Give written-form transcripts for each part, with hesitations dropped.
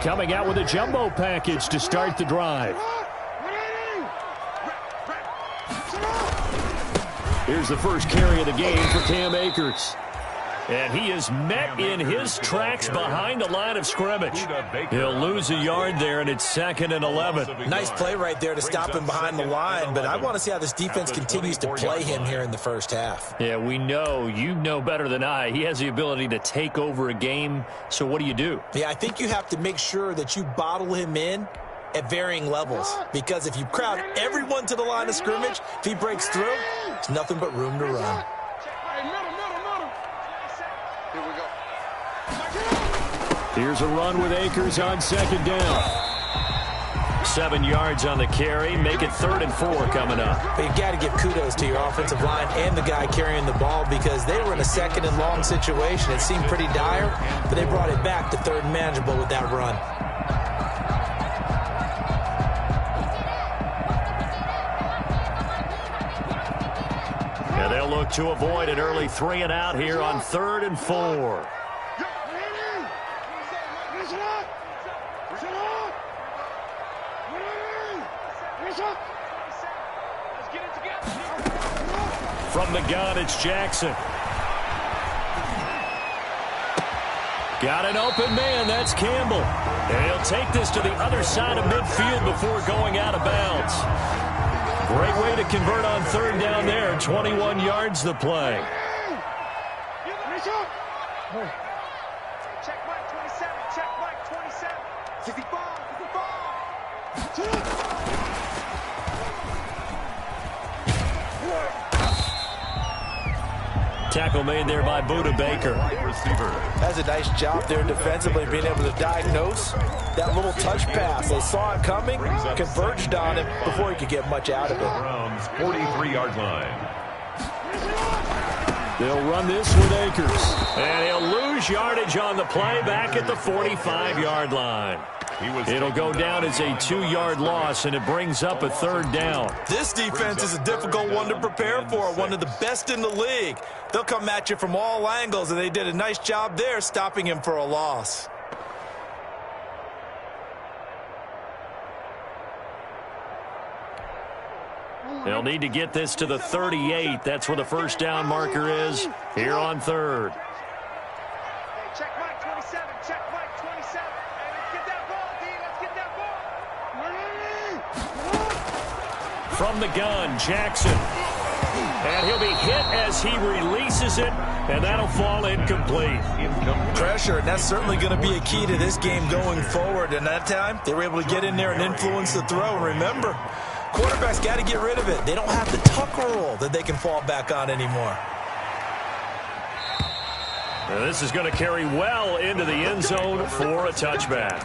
Coming out with a jumbo package to start the drive. Here's the first carry of the game for Cam Akers. And he is met in his tracks behind the line of scrimmage. He'll lose a yard there, and it's 2nd and 11. Nice play right there to stop him behind the line, but I want to see how this defense continues to play him here in the first half. Yeah, we know. You know better than I. He has the ability to take over a game, so what do? Yeah, I think you have to make sure that you bottle him in at varying levels, because if you crowd everyone to the line of scrimmage, if he breaks through, there's nothing but room to run. Here's a run with Akers on 2nd down. 7 yards on the carry. Make it 3rd and 4 coming up. But you've got to give kudos to your offensive line and the guy carrying the ball, because they were in a 2nd and long situation. It seemed pretty dire, but they brought it back to 3rd and manageable with that run. Yeah, they'll look to avoid an early 3 and out here on 3rd and 4. From the gun, it's Jackson. Got an open man. That's Campbell. And he'll take this to the other side of midfield before going out of bounds. Great way to convert on 3rd down there. 21 yards the play. Check Mike 27. Check Mike 27. 55. 55. Tackle made there by Buda Baker. Has a nice job there defensively, being able to diagnose that little touch pass. They saw it coming, converged on him before he could get much out of it. Browns 43-yard line. They'll run this with Akers. And he'll lose yardage on the play back at the 45-yard line. It'll go down as a 2-yard loss, and it brings up a 3rd down. This defense is a difficult one to prepare for, one of the best in the league. They'll come at you from all angles, and they did a nice job there stopping him for a loss. They'll need to get this to the 38. That's where the first down marker is here on 3rd. Check Mike 27. Check Mike 27. Hey, let's get that ball, D. Let's get that ball. From the gun, Jackson. And he'll be hit as he releases it, and that'll fall incomplete. Pressure, and that's certainly going to be a key to this game going forward. And that time, they were able to get in there and influence the throw. And remember, quarterbacks got to get rid of it. They don't have the tuck rule that they can fall back on anymore. Now this is going to carry well into the end zone for a touchback.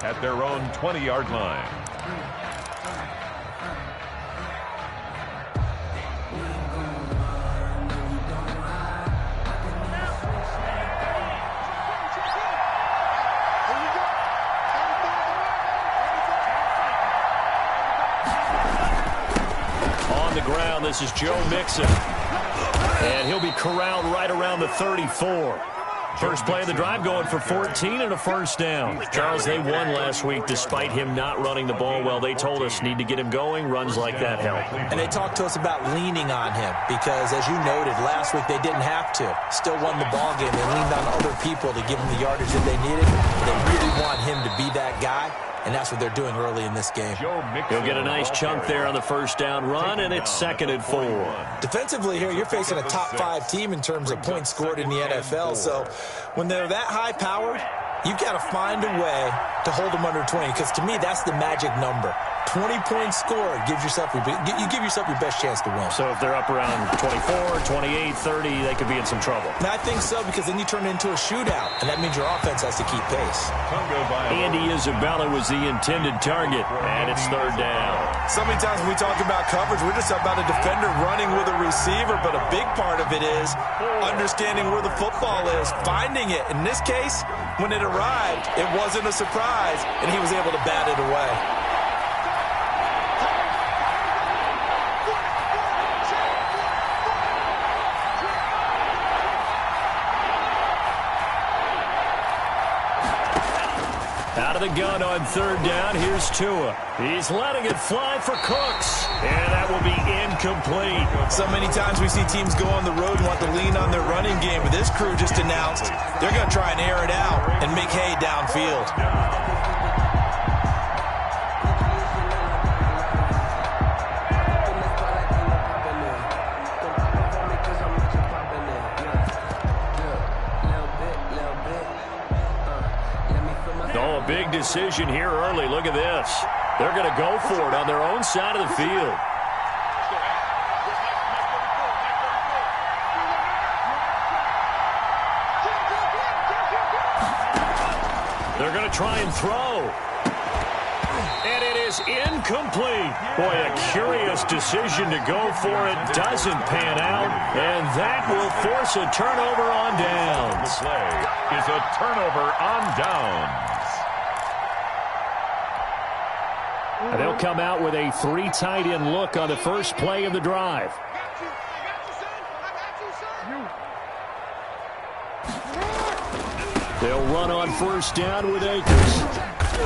At their own 20-yard line. On the ground, this is Joe Mixon. And he'll be corralled right around the 34. First play of the drive going for 14 and a first down. Charles, they won last week despite him not running the ball well. They told us need to get him going. Runs like that help. And they talked to us about leaning on him because, as you noted, last week they didn't have to. Still won the ball game. They leaned on other people to give him the yardage that they needed. They really want him to be that guy. And that's what they're doing early in this game. He'll get a nice chunk there on the first down run, and it's 2nd and 4. Defensively here, you're facing a top-5 team in terms of points scored in the NFL. So when they're that high-powered, you've got to find a way to hold them under 20. Because to me, that's the magic number. 20-point score, you give yourself your best chance to win. So if they're up around 24, 28, 30, they could be in some trouble. And I think so, because then you turn it into a shootout, and that means your offense has to keep pace. Andy Isabella was the intended target, and it's third down. So many times when we talk about coverage, we're just about a defender running with a receiver, but a big part of it is understanding where the football is, finding it. In this case, when it arrived, it wasn't a surprise, and he was able to bat it away. Out of the gun on third down, here's Tua. He's letting it fly for Cooks, and that will be incomplete. So many times we see teams go on the road and want to lean on their running game, but this crew just announced they're going to try and air it out and make hay downfield. Oh, a big decision here early. Look at this. They're going to go for it on their own side of the field. They're going to try and throw. And it is incomplete. Boy, a curious decision to go for it. Doesn't pan out. And that will force a turnover on downs. The play is a turnover on downs. And they'll come out with a 3 tight end look on the first play of the drive. They'll run on first down with Akers.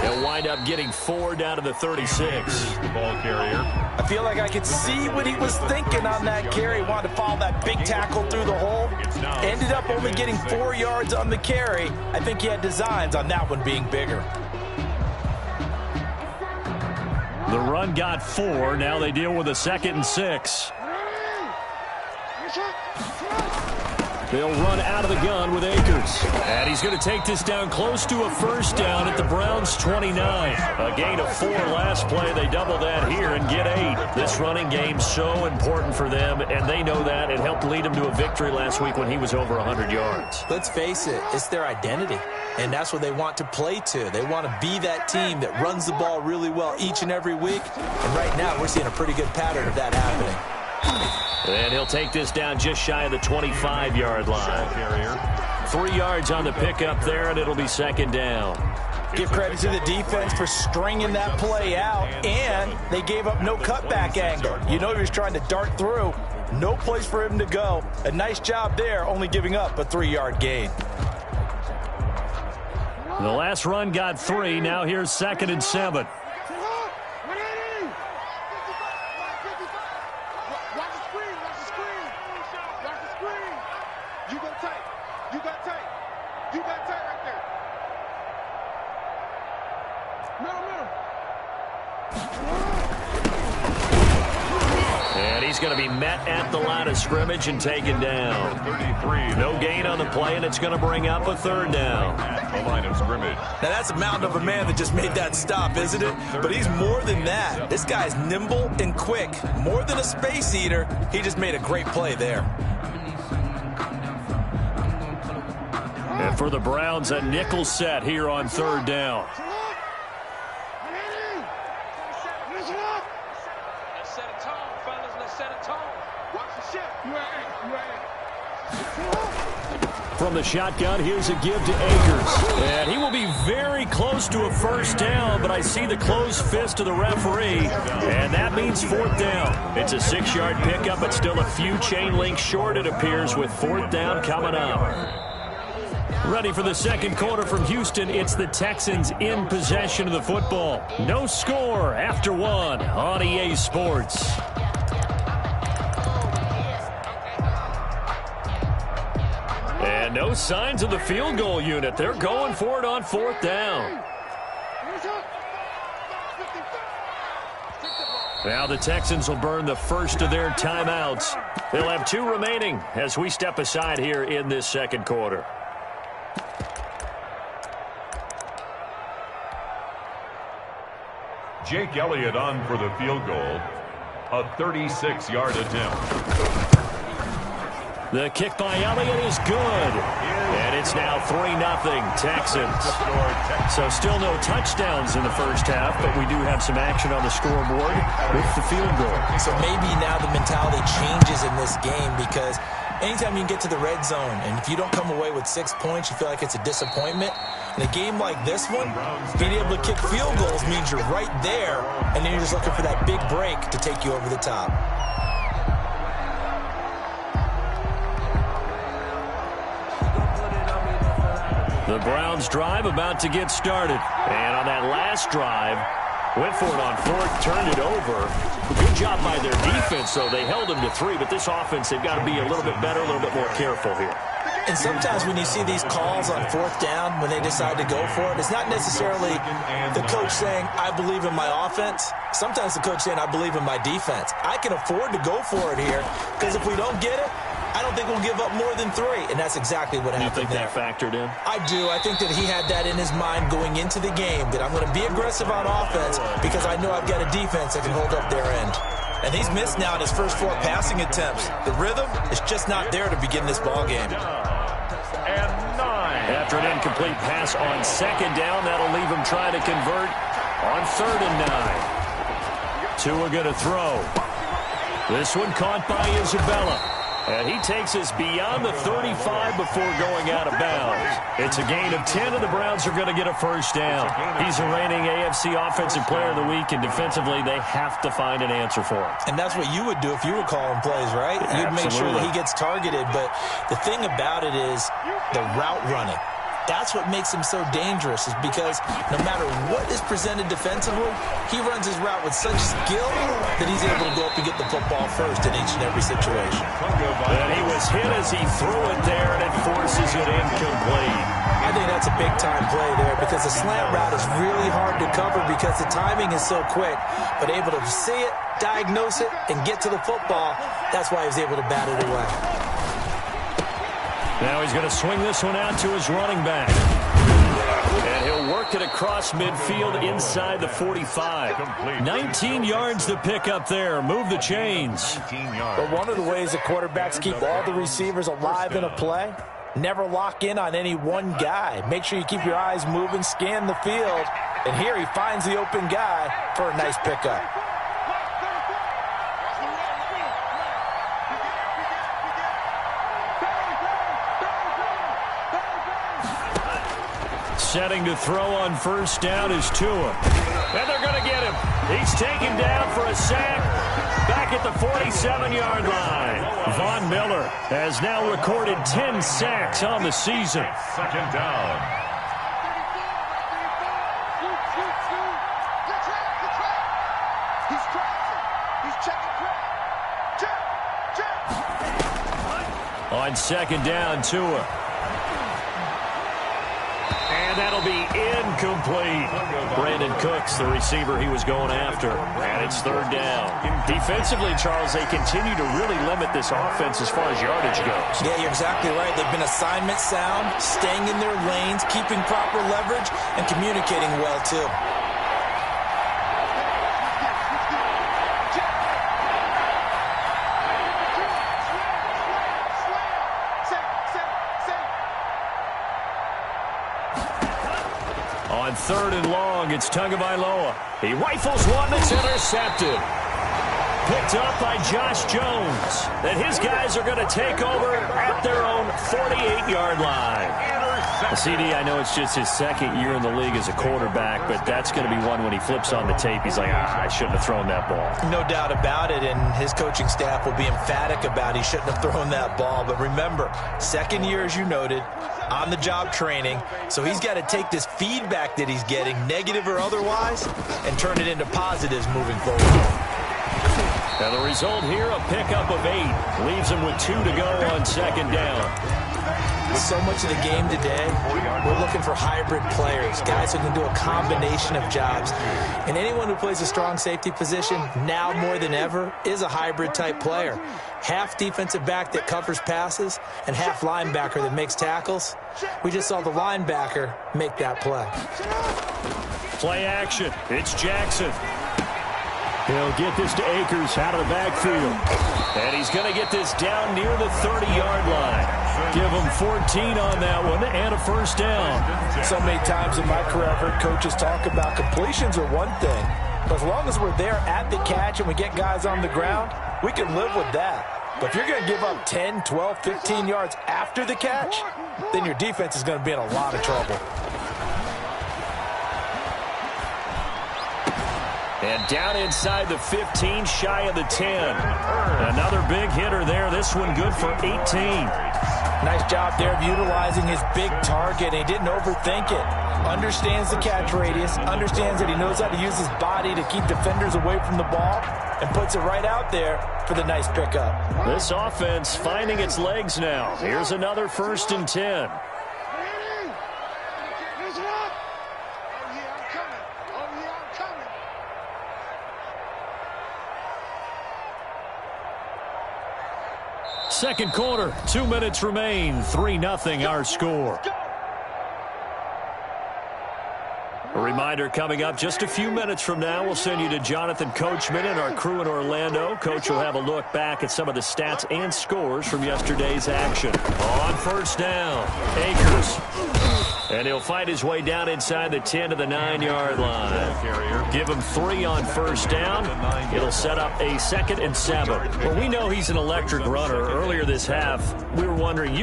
They'll wind up getting 4 down to the 36. Ball carrier. I feel like I could see what he was thinking on that carry. Wanted to follow that big tackle through the hole. Ended up only getting 4 yards on the carry. I think he had designs on that one being bigger. The run got 4. Now they deal with a 2nd and 6. They'll run out of the gun with Akers. And he's going to take this down close to a first down at the Browns' 29. A gain of 4 last play. They double that here and get 8. This running game's so important for them, and they know that. It helped lead them to a victory last week when he was over 100 yards. Let's face it, it's their identity. And that's what they want to play to. They want to be that team that runs the ball really well each and every week. And right now, we're seeing a pretty good pattern of that happening. And he'll take this down just shy of the 25-yard line. 3 yards on the pickup there, and it'll be 2nd down. Give credit to the defense for stringing that play out, and they gave up no cutback angle. You know he was trying to dart through. No place for him to go. A nice job there, only giving up a 3-yard gain. The last run got 3. Now here's 2nd and 7. And he's going to be met at the line of scrimmage and taken down. 33. No gain on the play, and it's going to bring up a 3rd down. At the line of scrimmage. Now, that's a mountain of a man that just made that stop, isn't it? But he's more than that. This guy's nimble and quick. More than a space eater, he just made a great play there. And for the Browns, a nickel set here on 3rd down. From the shotgun, here's a give to Akers. And he will be very close to a first down, but I see the closed fist of the referee, and that means 4th down. It's a 6-yard pickup, but still a few chain links short, it appears, with 4th down coming up. Ready for the 2nd quarter from Houston. It's the Texans in possession of the football. No score after 1 on EA Sports. And no signs of the field goal unit. They're going for it on 4th down. Now the Texans will burn the first of their timeouts. They'll have 2 remaining as we step aside here in this 2nd quarter. Jake Elliott on for the field goal. A 36-yard attempt. The kick by Elliott is good. And it's now 3-0 Texans. So still no touchdowns in the first half, but we do have some action on the scoreboard with the field goal. So maybe now the mentality changes in this game, because anytime you can get to the red zone, and if you don't come away with 6 points, you feel like it's a disappointment. In a game like this one, being able to kick field goals means you're right there, and then you're just looking for that big break to take you over the top. The Browns drive about to get started. And on that last drive, went for it on fourth, turned it over. Good job by their defense, though. They held them to 3, but this offense, they've got to be a little bit better, a little bit more careful here. And sometimes when you see these calls on fourth down, when they decide to go for it, it's not necessarily the coach saying, I believe in my offense. Sometimes the coach saying, I believe in my defense. I can afford to go for it here, because if we don't get it, I don't think we'll give up more than 3, and that's exactly what happened there. You think that factored in? I do. I think that he had that in his mind going into the game, that I'm going to be aggressive on offense because I know I've got a defense that can hold up their end. And he's missed now in his first 4 passing attempts. The rhythm is just not there to begin this ball game. And 9. After an incomplete pass on second down, that'll leave him trying to convert on 3rd and 9. Tua going to throw. This one caught by Isabella. And he takes us beyond the 35 before going out of bounds. It's a gain of 10, and the Browns are going to get a first down. He's the reigning AFC Offensive Player of the Week, and defensively they have to find an answer for him. And that's what you would do if you were calling plays, right? You'd make sure that he gets targeted. But the thing about it is the route running. That's what makes him so dangerous, is because no matter what is presented defensively, he runs his route with such skill that he's able to go up and get the football first in each and every situation. And he was hit as he threw it there, and it forces it incomplete. I think that's a big-time play there, because the slant route is really hard to cover because the timing is so quick. But able to see it, diagnose it, and get to the football, that's why he was able to bat it away. Now he's going to swing this one out to his running back. And he'll work it across midfield inside the 45. 19 yards to pick up there. Move the chains. But one of the ways that quarterbacks keep all the receivers alive in a play, never lock in on any one guy. Make sure you keep your eyes moving, scan the field. And here he finds the open guy for a nice pickup. Setting to throw on first down is Tua. And they're going to get him. He's taken down for a sack back at the 47-yard line. Von Miller has now recorded 10 sacks on the season. 2nd down. On 2nd down, Tua. And that'll be incomplete. Brandon Cooks, the receiver he was going after. And it's 3rd down. Defensively, Charles, they continue to really limit this offense as far as yardage goes. Yeah, you're exactly right. They've been assignment sound, staying in their lanes, keeping proper leverage, and communicating well, too. On 3rd and long, it's Tagovailoa. He rifles one that's intercepted. Picked up by Josh Jones. And his guys are going to take over at their own 48-yard line. CD, I know it's just his 2nd year in the league as a quarterback, but that's going to be one when he flips on the tape, he's like, I shouldn't have thrown that ball. No doubt about it, and his coaching staff will be emphatic about he shouldn't have thrown that ball. But remember, 2nd year, as you noted, on-the-job training, so he's got to take this feedback that he's getting, negative or otherwise, and turn it into positives moving forward. And the result here, a pickup of 8. Leaves him with 2 to go on 2nd down. So much of the game today, we're looking for hybrid players, guys who can do a combination of jobs. And anyone who plays a strong safety position, now more than ever, is a hybrid-type player. Half defensive back that covers passes and half linebacker that makes tackles. We just saw the linebacker make that play. Play action. It's Jackson. He'll get this to Akers out of the backfield. And he's going to get this down near the 30-yard line. Give him 14 on that one and a first down. So many times in my career, I've heard coaches talk about completions are one thing. But as long as we're there at the catch and we get guys on the ground, we can live with that. But if you're going to give up 10, 12, 15 yards after the catch, then your defense is going to be in a lot of trouble. And down inside the 15, shy of the 10. Another big hitter there. This one good for 18. Nice job there of utilizing his big target. He didn't overthink it. Understands the catch radius. Understands that he knows how to use his body to keep defenders away from the ball. And puts it right out there for the nice pickup. This offense finding its legs now. Here's another 1st and 10. Second quarter, 2 minutes remain. 3-0 our score. A reminder coming up just a few minutes from now, we'll send you to Jonathan Coachman and our crew in Orlando. Coach will have a look back at some of the stats and scores from yesterday's action. On first down, Akers. And he'll find his way down inside the 10 to the 9-yard line. Give him 3 on first down. It'll set up a 2nd and 7. Well, we know he's an electric runner. Earlier this half, you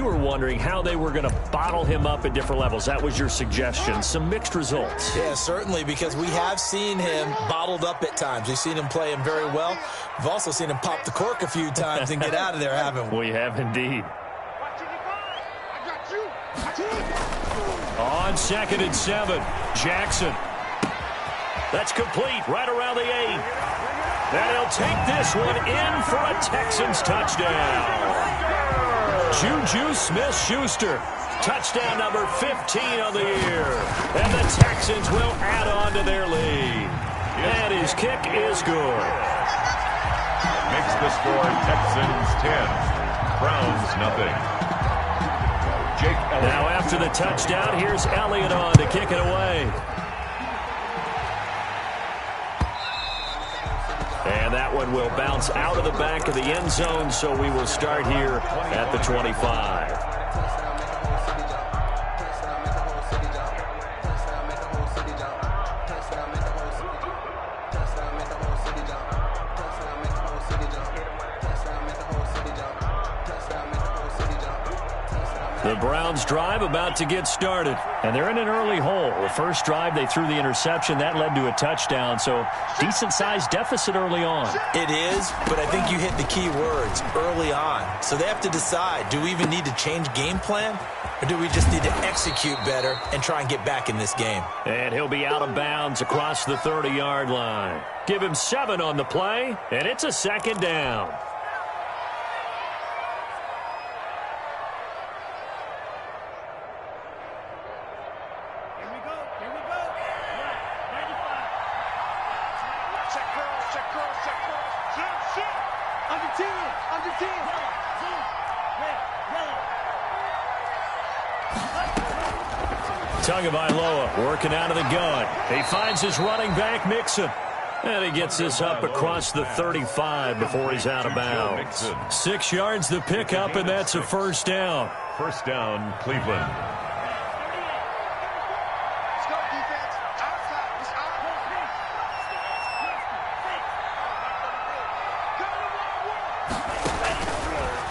were wondering how they were going to bottle him up at different levels. That was your suggestion. Some mixed results. Yeah, certainly, because we have seen him bottled up at times. We've seen him play him very well. We've also seen him pop the cork a few times and get out of there, haven't we? We have indeed. On 2nd and 7, Jackson. That's complete right around the 8. And he'll take this one in for a Texans touchdown. Juju Smith-Schuster. Touchdown number 15 on the year. And the Texans will add on to their lead. And his kick is good. Makes the score Texans 10, Browns nothing. Now after the touchdown, here's Elliott on to kick it away. And that one will bounce out of the back of the end zone, so we will start here at the 25. The Browns drive about to get started, and they're in an early hole. The first drive, they threw the interception. That led to a touchdown, so decent-sized deficit early on. It is, but I think you hit the key words, early on. So they have to decide, do we even need to change game plan, or do we just need to execute better and try and get back in this game? And he'll be out of bounds across the 30-yard line. Give him 7 on the play, and it's a 2nd down. Tagovailoa working out of the gun. He finds his running back, Mixon. And he gets this up across the 35 before he's out of bounds. 6 yards the pickup, and that's a first down. First down, Cleveland.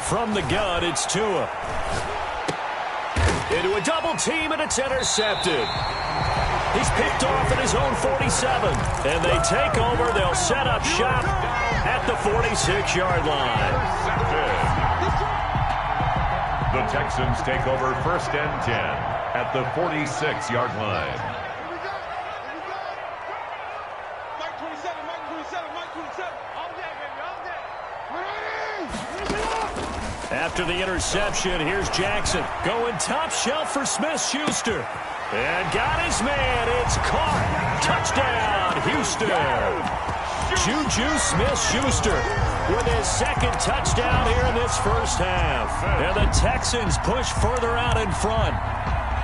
From the gun, it's Tua. Into a double team, and it's intercepted. He's picked off at his own 47. And they take over. They'll set up shop at the 46-yard line. The Texans take over 1st and 10 at the 46-yard line. After the interception, here's Jackson going top shelf for Smith-Schuster. And got his man. It's caught. Touchdown, Houston. Juju Smith-Schuster with his second touchdown here in this first half. And the Texans push further out in front.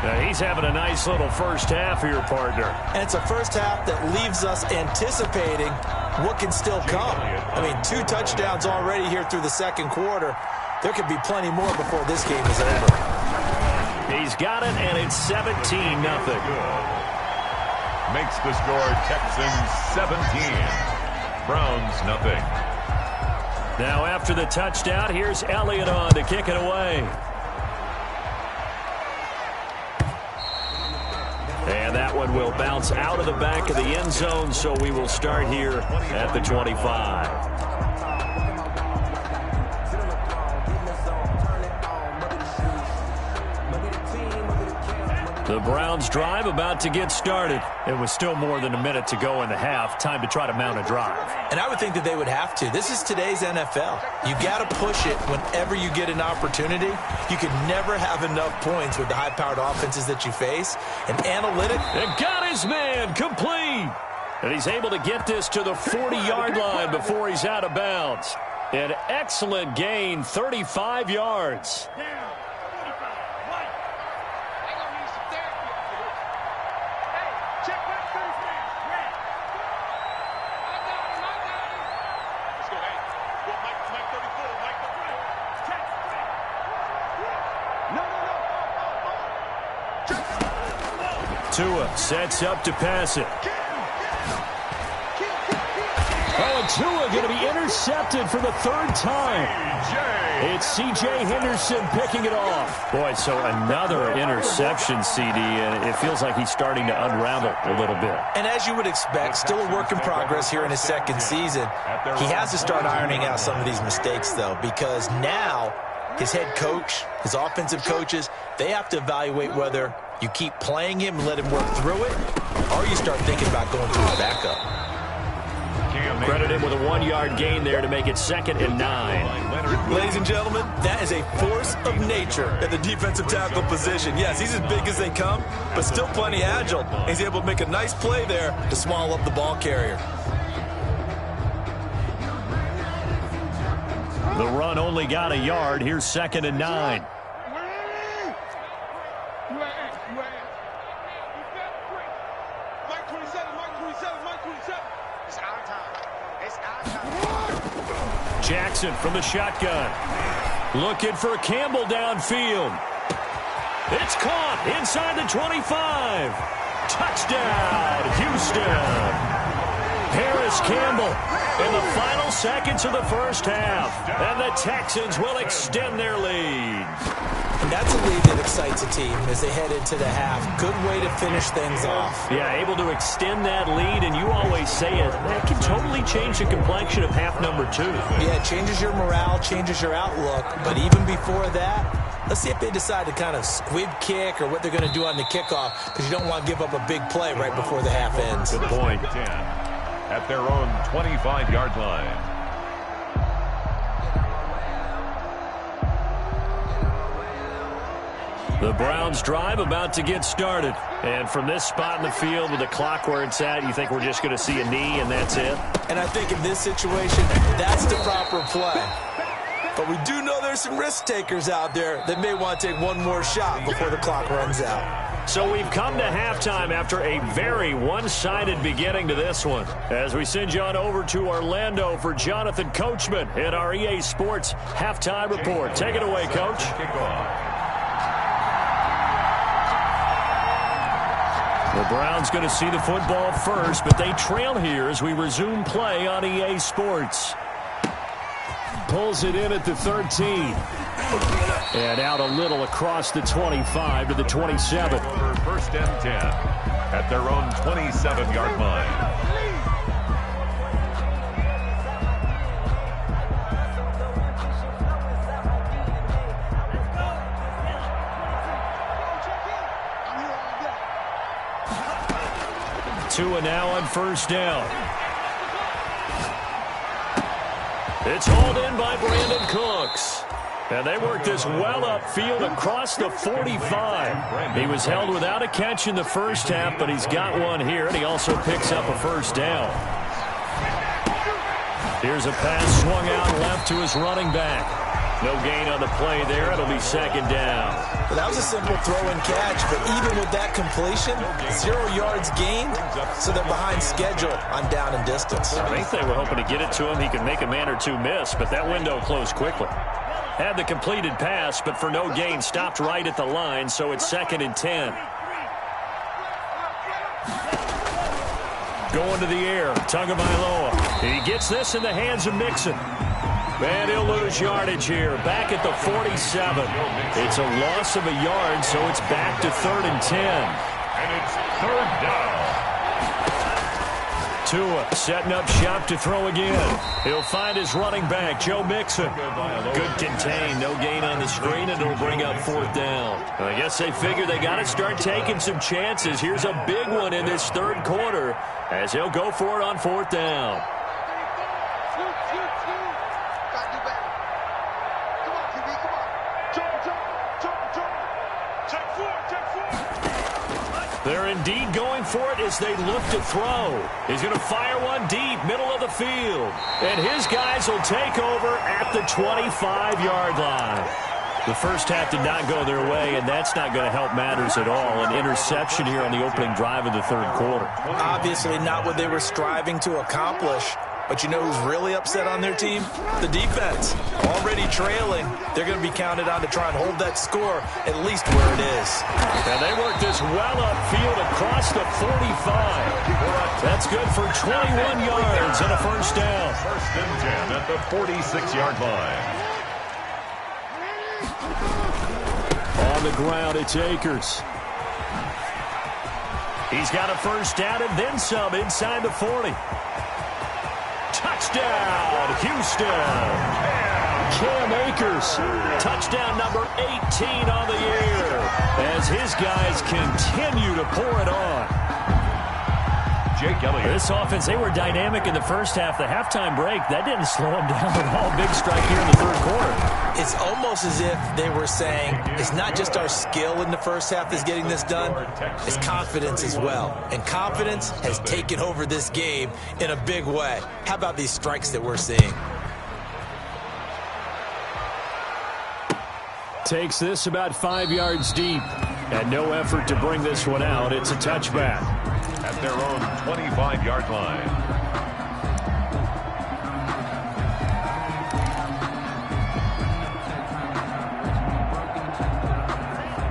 Now he's having a nice little first half here, partner. And it's a first half that leaves us anticipating what can still come. I mean, 2 touchdowns already here through the second quarter. There could be plenty more before this game is over. He's got it, and it's 17-0. Makes the score Texans 17. Browns nothing. Now after the touchdown, here's Elliott on to kick it away. And that one will bounce out of the back of the end zone, so we will start here at the 25. The Browns drive about to get started. It was still more than a minute to go in the half. Time to try to mount a drive. And I would think that they would have to. This is today's NFL. You got to push it whenever you get an opportunity. You can never have enough points with the high-powered offenses that you face. And analytic. And got his man complete. And he's able to get this to the 40-yard line before he's out of bounds. An excellent gain, 35 yards. Tua sets up to pass it. Oh, and Tua going to be intercepted for the 3rd time. It's C.J. Henderson picking it off. Boy, so another interception, CD, and it feels like he's starting to unravel a little bit. And as you would expect, still a work in progress here in his second season. He has to start ironing out some of these mistakes, though, because now his head coach, his offensive coaches, they have to evaluate whether you keep playing him and let him work through it, or you start thinking about going to his backup. Credit him with a 1-yard gain there to make it 2nd and 9. Ladies and gentlemen, that is a force of nature at the defensive tackle position. Yes, he's as big as they come, but still plenty agile. He's able to make a nice play there to swallow up the ball carrier. The run only got a yard. Here's 2nd and 9. Jackson from the shotgun. Looking for Campbell downfield. It's caught inside the 25. Touchdown, Houston. Harris Campbell in the final seconds of the first half. And the Texans will extend their lead. And that's a lead that excites a team as they head into the half. Good way to finish things off. Yeah, able to extend that lead, and you always say it, that can totally change the complexion of half number 2. Yeah, it changes your morale, changes your outlook. But even before that, let's see if they decide to kind of squib kick or what they're going to do on the kickoff, because you don't want to give up a big play right before the half ends. Good point. 10 at their own 25-yard line. The Browns drive about to get started. And from this spot in the field with the clock where it's at, you think we're just going to see a knee and that's it? And I think in this situation, that's the proper play. But we do know there's some risk takers out there that may want to take one more shot before the clock runs out. So we've come to halftime after a very one-sided beginning to this one. As we send you on over to Orlando for Jonathan Coachman in our EA Sports Halftime Report. Take it away, Coach. The Browns going to see the football first, but they trail here as we resume play on EA Sports. Pulls it in at the 13. And out a little across the 25 to the 27. First and 10 at their own 27-yard line. Tua now on first down. It's hauled in by Brandon Cooks. And they worked this well upfield across the 45. He was held without a catch in the first half, but he's got one here, and he also picks up a first down. Here's a pass swung out left to his running back. No gain on the play there. It'll be second down. Well, that was a simple throw and catch, but even with that completion, 0 yards gained, so they're behind schedule on down and distance. I think they were hoping to get it to him. He could make a man or two miss, but that window closed quickly. Had the completed pass, but for no gain, stopped right at the line, so it's 2nd and 10. Going to the air, Tagovailoa. He gets this in the hands of Mixon. And he'll lose yardage here, back at the 47. It's a loss of a yard, so it's back to 3rd and 10. And it's 3rd down. Tua setting up shop to throw again. He'll find his running back, Joe Mixon. Good contain, no gain on the screen, and it'll bring up 4th down. I guess they figure they got to start taking some chances. Here's a big one in this 3rd quarter as he'll go for it on 4th down. They're indeed going for it as they look to throw. He's going to fire one deep, middle of the field. And his guys will take over at the 25-yard line. The first half did not go their way, and that's not going to help matters at all. An interception here on the opening drive of the 3rd quarter. Obviously not what they were striving to accomplish. But you know who's really upset on their team? The defense. Already trailing. They're going to be counted on to try and hold that score at least where it is. And they work this well upfield across the 45. That's good for 21 yards and a first down. 1st and 10 at the 46-yard line. On the ground, it's Akers. He's got a first down and then some inside the 40. Touchdown, Houston. Cam Akers, touchdown number 18 on the year as his guys continue to pour it on. Jake Elliott. This offense, they were dynamic in the first half. The halftime break, that didn't slow them down at all. Big strike here in the 3rd quarter. It's almost as if they were saying, it's not just our skill in the first half that's getting this done, it's confidence as well. And confidence has taken over this game in a big way. How about these strikes that we're seeing? Takes this about 5 yards deep. And no effort to bring this one out. It's a touchback. At their own 25-yard line.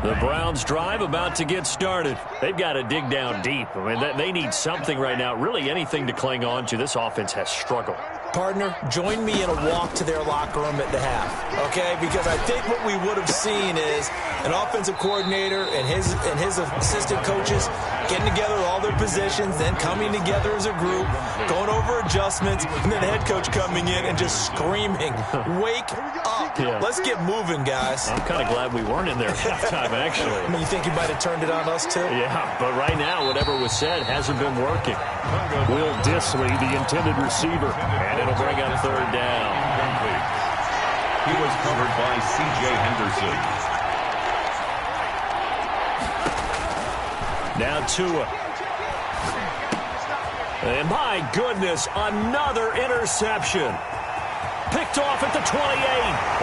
The Browns drive about to get started. They've got to dig down deep. I mean, they need something right now, really anything to cling on to. This offense has struggled. Partner, join me in a walk to their locker room at the half, okay? Because I think what we would have seen is an offensive coordinator and his assistant coaches getting together all their positions, then coming together as a group, going over adjustments, and then the head coach coming in and just screaming, wake up. Yeah. Let's get moving, guys. I'm kind of glad we weren't in there at halftime, actually. I mean, you think you might have turned it on us, too? Yeah, but right now, whatever was said hasn't been working. Will Dissly, the intended receiver, and it'll bring up 3rd down. He was covered by C.J. Henderson. Now Tua. And my goodness, another interception. Picked off at the 28.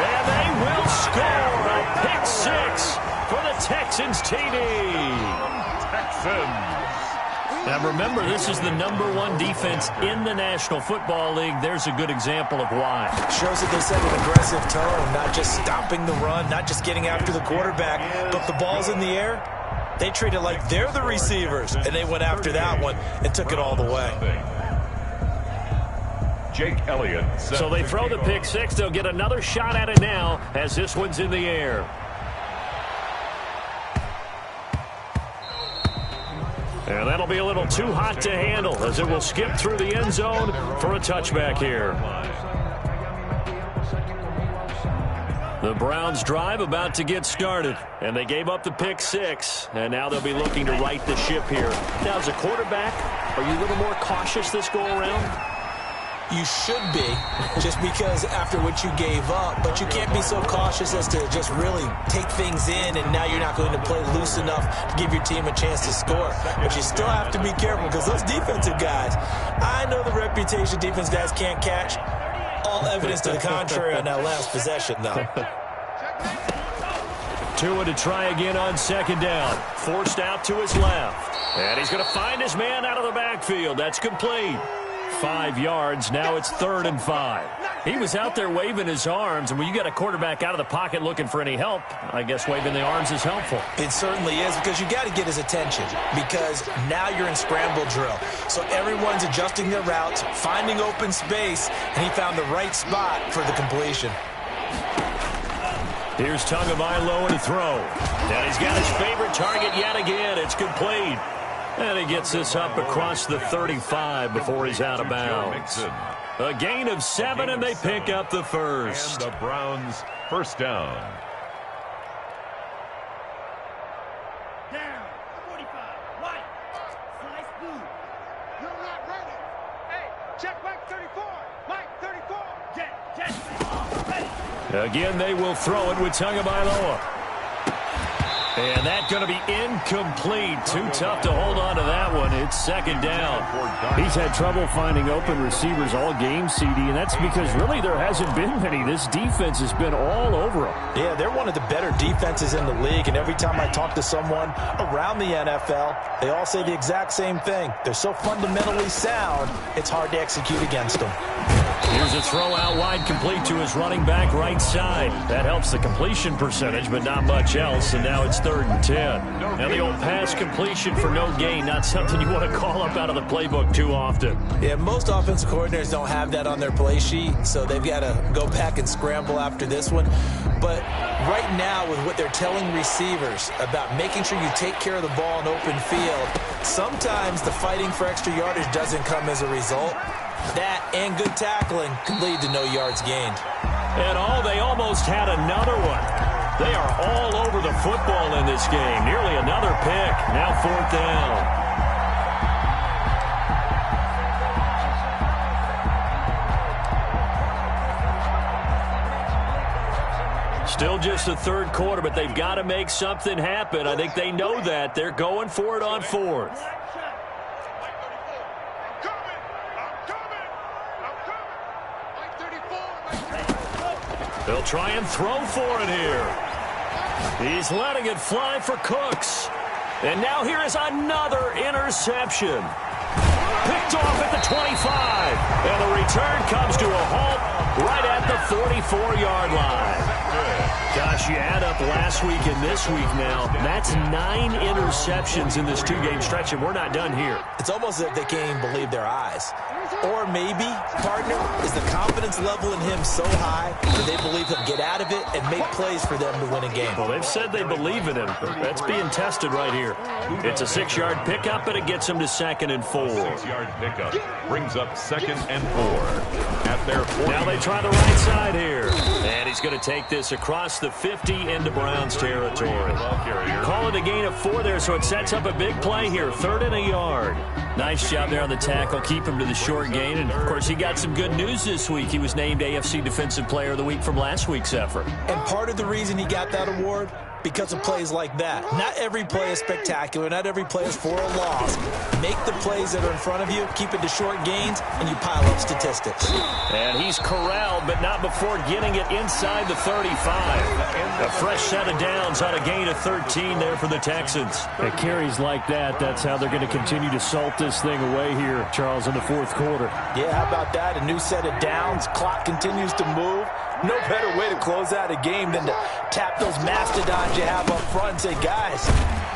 And they will score a pick 6 for the Texans TD. Texans. Now remember, this is the #1 defense in the National Football League. There's a good example of why. Shows that they set an aggressive tone, not just stopping the run, not just getting after the quarterback, but the ball's in the air. They treat it like they're the receivers, and they went after that one and took it all the way. Jake Elliott. So they throw the pick 6. They'll get another shot at it now as this one's in the air. And that'll be a little too hot to handle as it will skip through the end zone for a touchback here. The Browns drive about to get started, and they gave up the pick 6, and now they'll be looking to right the ship here. Now, as a quarterback, are you a little more cautious this go-around? You should be, just because after what you gave up, but you can't be so cautious as to just really take things in, and now you're not going to play loose enough to give your team a chance to score. But you still have to be careful, because those defensive guys, I know the reputation defense guys can't catch. All evidence to the contrary on that last possession, though. Tua to try again on second down. Forced out to his left. And he's going to find his man out of the backfield. That's complete. 5 yards. Now it's 3rd and 5. He was out there waving his arms, and when you got a quarterback out of the pocket looking for any help, I guess waving the arms is helpful. It certainly is, because you got to get his attention, because now you're in scramble drill. So everyone's adjusting their routes, finding open space, and he found the right spot for the completion. Here's Tagovailoa to throw. And he's got his favorite target yet again. It's complete. And he gets this up across the 35 before he's out of bounds. A gain of 7, and they pick up the first. And the Browns first down. Down. 45. White. Slice blue. You're not ready. Hey, check Mike 34. Mike 34. Jet. Ready. Again, they will throw it with Tagovailoa. And that's going to be incomplete. Too tough to hold on to that one. It's second down. He's had trouble finding open receivers all game, CD, and that's because really there hasn't been many. This defense has been all over him. Yeah, they're one of the better defenses in the league, and every time I talk to someone around the NFL, they all say the exact same thing. They're so fundamentally sound, it's hard to execute against them. Here's a throw out wide, complete to his running back right side. That helps the completion percentage, but not much else, and now it's 3rd and 10. Now the old pass completion for no gain, not something you want to call up out of the playbook too often. Yeah, most offensive coordinators don't have that on their play sheet, so they've got to go back and scramble after this one. But right now, with what they're telling receivers about making sure you take care of the ball in open field, sometimes the fighting for extra yardage doesn't come as a result. That and good tackling could lead to no yards gained. And they almost had another one. They are all over the football in this game. Nearly another pick. Now 4th down. Still just the 3rd quarter, but they've got to make something happen. I think they know that. They're going for it on 4th. They'll try and throw for it here. He's letting it fly for Cooks. And now here is another interception. Picked off at the 25. And the return comes to a halt right at the 44-yard line. Gosh, you add up last week and this week now. That's 9 interceptions in this 2-game stretch, and we're not done here. It's almost as if they can't even believe their eyes. Or maybe, partner, is the confidence level in him so high that they believe he'll get out of it and make plays for them to win a game. Well, they've said they believe in him. That's being tested right here. It's a 6-yard pickup, and it gets him to 2nd and 4. 6-yard pickup brings up 2nd and 4 at their 40. Now they try the right side here. And he's going to take this across the 50 into Browns territory. Call it a gain of 4 there, so it sets up a big play here. 3rd and a yard. Nice job there on the tackle. Keep him to the short gain. And, of course, he got some good news this week. He was named AFC Defensive Player of the Week from last week's effort. And part of the reason he got that award, because of plays like that. Not every play is spectacular. Not every play is for a loss. Make the plays that are in front of you, keep it to short gains, and you pile up statistics. And he's corralled, but not before getting it inside the 35. A fresh set of downs on a gain of 13 there for the Texans. At carries like that, that's how they're going to continue to salt this thing away here, Charles, in the 4th quarter. Yeah, how about that? A new set of downs. Clock continues to move. No better way to close out a game than to tap those mastodons you have up front and say, guys,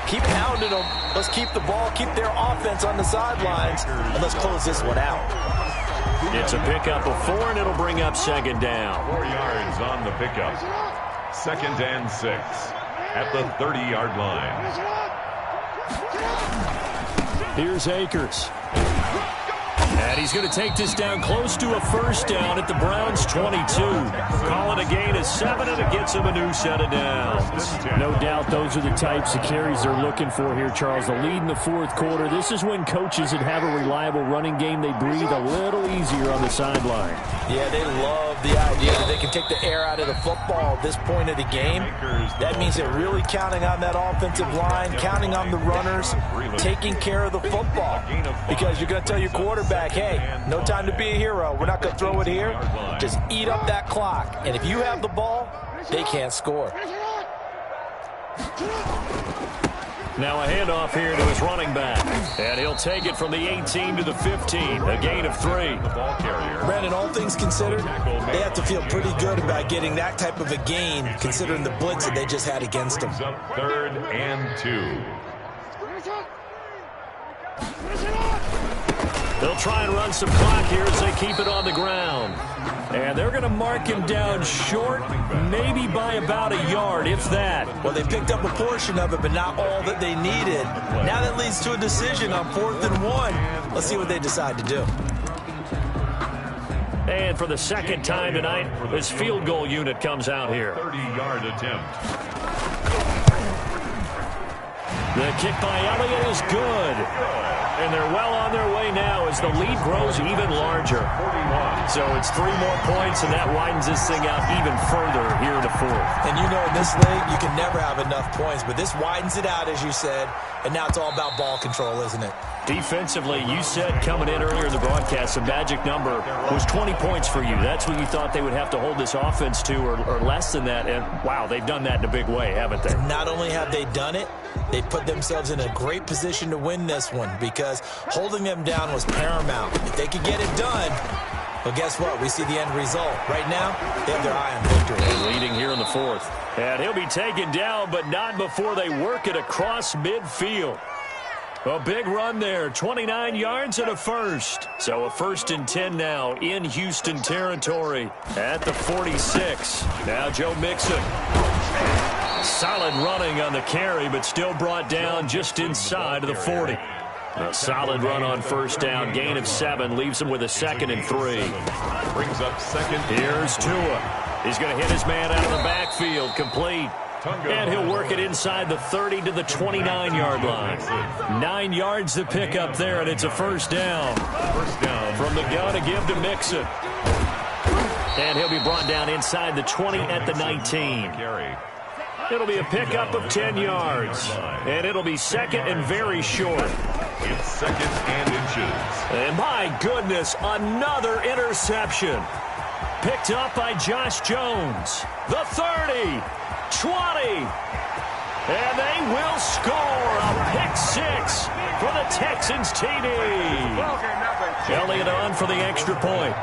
keep pounding them. Let's keep the ball, keep their offense on the sidelines, and let's close this one out. It's a pickup of 4, and it'll bring up 2nd down. 4 yards on the pickup. 2nd and 6 at the 30-yard line. Here's Akers. And he's going to take this down close to a first down at the Browns' 22. Calling a gain of 7, and it gets him a new set of downs. No doubt those are the types of carries they're looking for here, Charles. The lead in the fourth quarter. This is when coaches that have a reliable running game, they breathe a little easier on the sideline. Yeah, they love the idea that they can take the air out of the football at this point of the game. That means they're really counting on that offensive line, counting on the runners, taking care of the football. Because you're going to tell your quarterback, hey, no time to be a hero. We're not going to throw it here. Just eat up that clock. And if you have the ball, they can't score. Now a handoff here to his running back. And he'll take it from the 18 to the 15. A gain of 3. Brandon, all things considered, they have to feel pretty good about getting that type of a gain, considering the blitz that they just had against them. 3rd and 2. They'll try and run some clock here as they keep it on the ground. And they're going to mark him down short, maybe by about a yard, if that. Well, they picked up a portion of it, but not all that they needed. Now that leads to a decision on 4th and 1. Let's see what they decide to do. And for the second time tonight, this field goal unit comes out here. 30-yard attempt. The kick by Elliott is good. And they're well on their way now as the lead grows even larger. So it's 3 more points, and that widens this thing out even further here in the fourth. And you know, in this league, you can never have enough points, but this widens it out, as you said, and now it's all about ball control, isn't it? Defensively, you said coming in earlier in the broadcast, the magic number was 20 points for you. That's what you thought they would have to hold this offense to, or less than that. And, wow, they've done that in a big way, haven't they? Not only have they done it, they put themselves in a great position to win this one because holding them down was paramount. If they could get it done, well, guess what? We see the end result. Right now, they have their eye on victory. And leading here in the fourth. And he'll be taken down, but not before they work it across midfield. A big run there, 29 yards and a first. So a 1st and 10 now in Houston territory at the 46. Now Joe Mixon. Solid running on the carry, but still brought down just inside of the 40. A solid run on first down, gain of 7, leaves him with a 2nd and 3. Brings up 2nd. Here's Tua. He's going to hit his man out of the backfield, complete. And he'll work it inside the 30 to the 29-yard line. 9 yards to pick up there, and it's a first down. First down from the gun to give to Mixon. And he'll be brought down inside the 20 at the 19. It'll be a pickup of 10 yards. And it'll be 2nd and very short. It's 2nd and inches. And my goodness, another interception. Picked up by Josh Jones. The 30. 20, and they will score a pick 6 for the Texans TD. Elliott on for the extra point.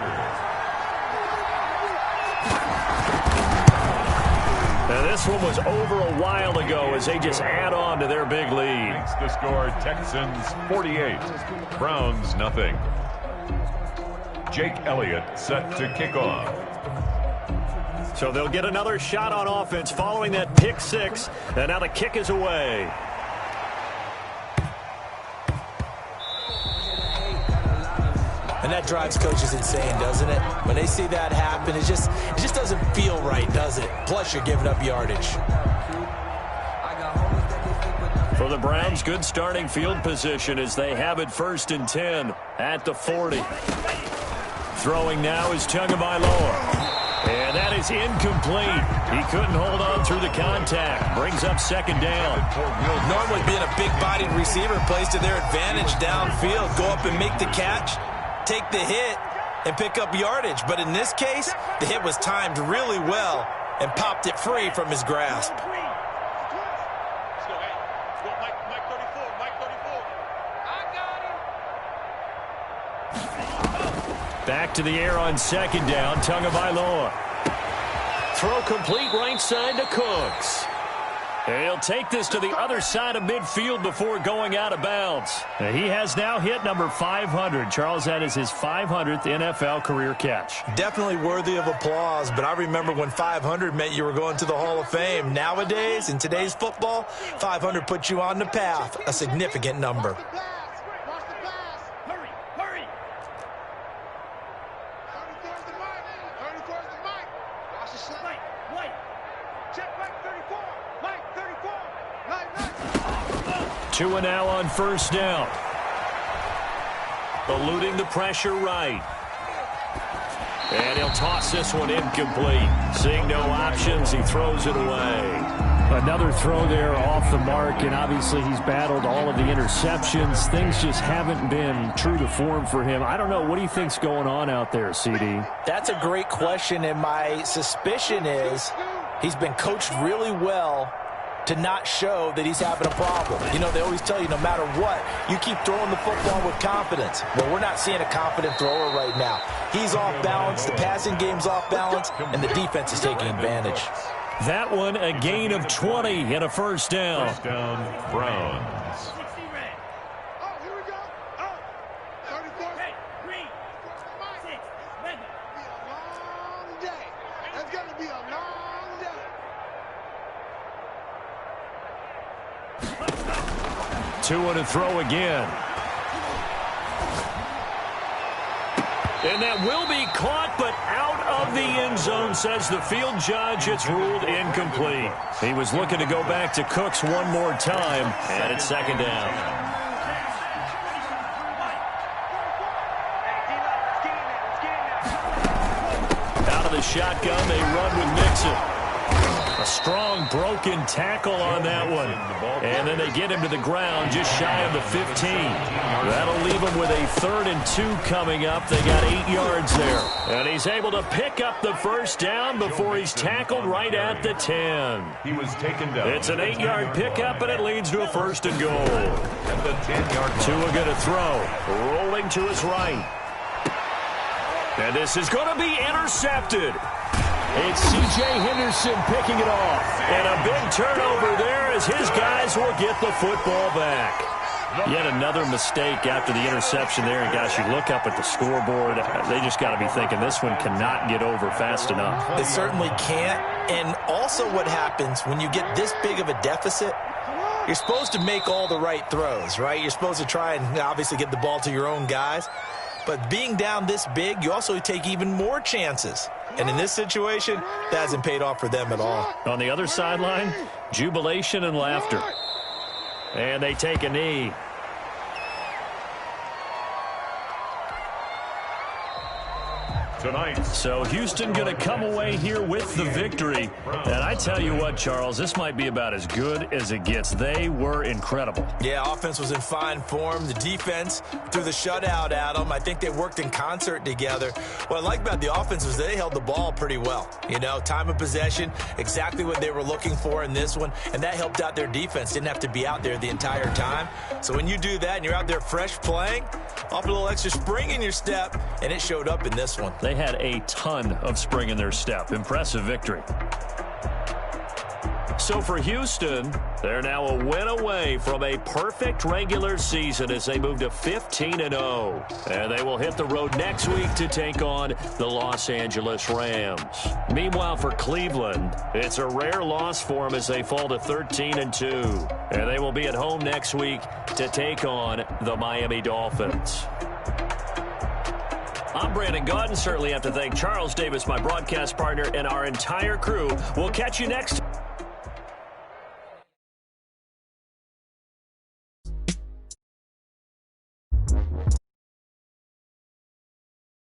And this one was over a while ago as they just add on to their big lead. Makes the score Texans 48, Browns nothing. Jake Elliott set to kick off. So they'll get another shot on offense following that pick 6. And now the kick is away. And that drives coaches insane, doesn't it? When they see that happen, it just doesn't feel right, does it? Plus, you're giving up yardage. For the Browns, good starting field position as they have it 1st and 10 at the 40. Throwing now is Tagovailoa. And that is incomplete. He couldn't hold on through the contact. Brings up 2nd down. Normally being a big-bodied receiver plays to their advantage downfield. Go up and make the catch, take the hit, and pick up yardage. But in this case, the hit was timed really well and popped it free from his grasp. Back to the air on 2nd down, Tagovailoa. Throw complete right side to Cooks. And he'll take this to the other side of midfield before going out of bounds. He has now hit number 500. Charles, that is his 500th NFL career catch. Definitely worthy of applause, but I remember when 500 meant you were going to the Hall of Fame. Nowadays, in today's football, 500 puts you on the path, a significant number. Tua now on first down. Eluding the pressure right. And he'll toss this one incomplete. Seeing no options, he throws it away. Another throw there off the mark, and obviously he's battled all of the interceptions. Things just haven't been true to form for him. I don't know. What do you think's going on out there, CD? That's a great question, and my suspicion is he's been coached really well to not show that he's having a problem. You know, they always tell you no matter what, you keep throwing the football with confidence. Well, we're not seeing a confident thrower right now. He's off balance, the passing game's off balance, and the defense is taking advantage. That one, a gain of 20 and a first down. First down, Browns. Oh, here we go. Oh, 34. Hey, green. 6. It's going to be a long day. It's going to be a long day. Tua to throw again. And that will be caught, but out of the end zone, says the field judge. It's ruled incomplete. He was looking to go back to Cooks one more time, and it's second down. Out of the shotgun, they run with Mixon. A strong broken tackle on that one. And then they get him to the ground just shy of the 15. That'll leave him with a 3rd and 2 coming up. They got 8 yards there. And he's able to pick up the first down before he's tackled right at the 10. He was taken down. It's an 8-yard pickup, and it leads to a 1st and goal. At the 10-yard line. Tua going to throw. Rolling to his right. And this is going to be intercepted. It's C.J. Henderson picking it off. And a big turnover there as his guys will get the football back. Yet another mistake after the interception there. And, gosh, you look up at the scoreboard. They just got to be thinking this one cannot get over fast enough. It certainly can't. And also what happens when you get this big of a deficit, you're supposed to make all the right throws, right? You're supposed to try and obviously get the ball to your own guys. But being down this big, you also take even more chances. And in this situation, that hasn't paid off for them at all. On the other sideline, jubilation and laughter. And they take a knee. Tonight. So Houston going to come away here with the victory. And I tell you what, Charles, this might be about as good as it gets. They were incredible. Yeah, offense was in fine form. The defense threw the shutout at them. I think they worked in concert together. What I like about the offense was they held the ball pretty well. You know, time of possession, exactly what they were looking for in this one. And that helped out their defense. Didn't have to be out there the entire time. So when you do that and you're out there fresh playing, off a little extra spring in your step, and it showed up in this one. They had a ton of spring in their step. Impressive victory. So for Houston, they're now a win away from a perfect regular season as they move to 15-0. And they will hit the road next week to take on the Los Angeles Rams. Meanwhile, for Cleveland, it's a rare loss for them as they fall to 13-2. And they will be at home next week to take on the Miami Dolphins. I'm Brandon Gaudin. Certainly have to thank Charles Davis, my broadcast partner, and our entire crew. We'll catch you next time.